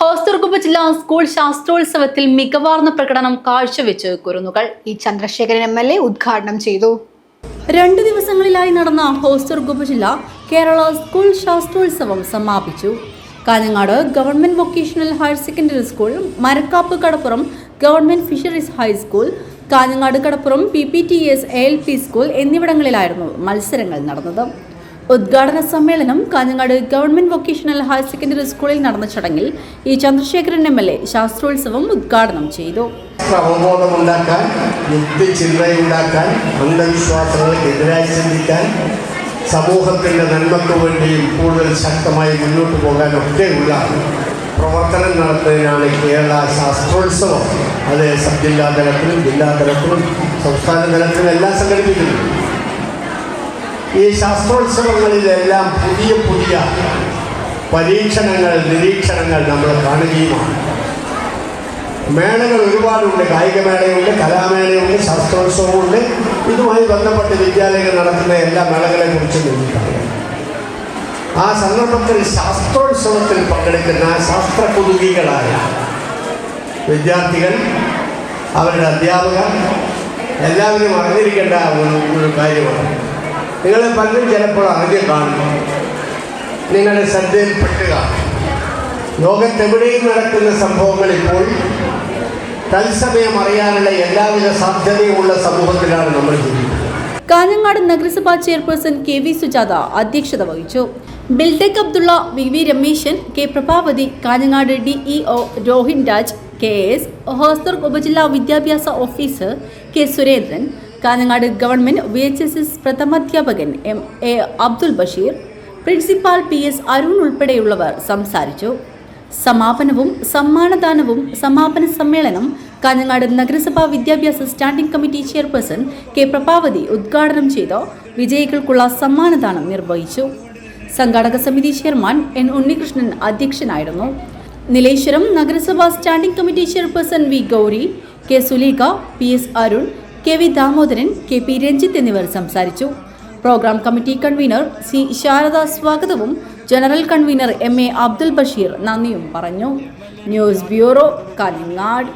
ഹോസ്ദുർഗ് ജില്ലാ സ്കൂൾ ശാസ്ത്രോത്സവത്തിൽ മികവാർന്ന പ്രകടനം കാഴ്ചവെച്ച് കുരുന്നുകൾ. E Chandrasekharan MLA ഉദ്ഘാടനം ചെയ്തു. 2 ദിവസങ്ങളിലായി നടന്ന ഹോസ്ദുർഗ് ജില്ലാ കേരള സ്കൂൾ ശാസ്ത്രോത്സവം സമാപിച്ചു. Kanhangad government vocational higher secondary school, Marakkap Kadappuram government fisheries high school, Kanhangad Kadappuram PPTS ALP school എന്നിവിടങ്ങളിലായിരുന്നു മത്സരങ്ങൾ നടന്നത്. ഉദ്ഘാടന സമ്മേളനം Kanhangad government vocational higher secondary സ്കൂളിൽ നടന്ന ചടങ്ങിൽ ഇ ചന്ദ്രശേഖരൻ MLA ശാസ്ത്രോത്സവം ഉദ്ഘാടനം ചെയ്തു. അവബോധമുണ്ടാക്കാൻ, യുക്തിചിന്തയുണ്ടാക്കാൻ, അന്ധവിശ്വാസങ്ങൾക്കെതിരായി ചിന്തിക്കാൻ, സമൂഹത്തിൻ്റെ നന്മയ്ക്ക് വേണ്ടിയും കൂടുതൽ ശക്തമായി മുന്നോട്ട് പോകാനൊക്കെയുള്ള പ്രവർത്തനം നടത്തുന്നതിനാണ് കേരള ശാസ്ത്രോത്സവം. അത് സബ് ജില്ലാ തലത്തിലും ജില്ലാ തലത്തിലും സംസ്ഥാന തലത്തിലും എല്ലാം സംഘടിപ്പിക്കുന്നു. ഈ ശാസ്ത്രോത്സവങ്ങളിലെല്ലാം പുതിയ പുതിയ പരീക്ഷണങ്ങൾ, നിരീക്ഷണങ്ങൾ നമ്മൾ കാണുകയുമാണ്. മേളകൾ ഒരുപാടുണ്ട്. കായികമേളയുണ്ട്, കലാമേളയുണ്ട്, ശാസ്ത്രോത്സവമുണ്ട്. ഇതുമായി ബന്ധപ്പെട്ട് വിദ്യാലയങ്ങൾ നടത്തുന്ന എല്ലാ മേളകളെക്കുറിച്ചും നമുക്കറിയാം. ആ സന്ദർഭത്തിൽ ശാസ്ത്രോത്സവത്തിൽ പങ്കെടുക്കുന്ന ശാസ്ത്രകുതുകികളായ വിദ്യാർത്ഥികൾ, അവരുടെ അധ്യാപകർ എല്ലാവരും അറിഞ്ഞിരിക്കേണ്ട ഒരു കാര്യമാണ്. നിങ്ങളെ പലരും ചിലപ്പോൾ അറിഞ്ഞു കാണുന്നു, നിങ്ങളുടെ ശ്രദ്ധയിൽപ്പെടുക. ലോകത്തെവിടെയും നടക്കുന്ന സംഭവങ്ങൾ ഇപ്പോൾ തത്സമയം അറിയാനുള്ള എല്ലാവിധ സാധ്യതയുമുള്ള സമൂഹത്തിലാണ് നമ്മൾ ജീവിക്കുന്നത്. കാഞ്ഞങ്ങാട് നഗരസഭാ ചെയർപേഴ്സൺ KV സുജാത അധ്യക്ഷത വഹിച്ചു. ബിൽഡക് Abdulla, VV Rameshan, K Prabhavati, Kanhangad DEO Rohin Raj KS, Hosdurg ഉപജില്ലാ വിദ്യാഭ്യാസ officer K Surendran, Kanhangad government VHSS പ്രഥമാധ്യാപകൻ MA Abdul Basheer, principal PS Arun ഉൾപ്പെടെയുള്ളവർ സംസാരിച്ചു. സമാപനവും സമ്മാനദാനവും സമാപന സമ്മേളനം കാഞ്ഞങ്ങാട് നഗരസഭാ വിദ്യാഭ്യാസ standing committee chairperson K Prabhavathi ഉദ്ഘാടനം ചെയ്ത് വിജയികൾക്കുള്ള സമ്മാനദാനം നിർവഹിച്ചു. സംഘാടക സമിതി ചെയർമാൻ N ഉണ്ണികൃഷ്ണൻ അധ്യക്ഷനായിരുന്നു. നീലേശ്വരം നഗരസഭാ standing committee chairperson V Gauri, K Suleekha, PS Arun, KV Damodaran, KP Ranjith എന്നിവർ സംസാരിച്ചു. Program committee convener C Sharada സ്വാഗതവും general convener MA Abdul Basheer നന്ദിയും പറഞ്ഞു. News bureau, Kanhangad.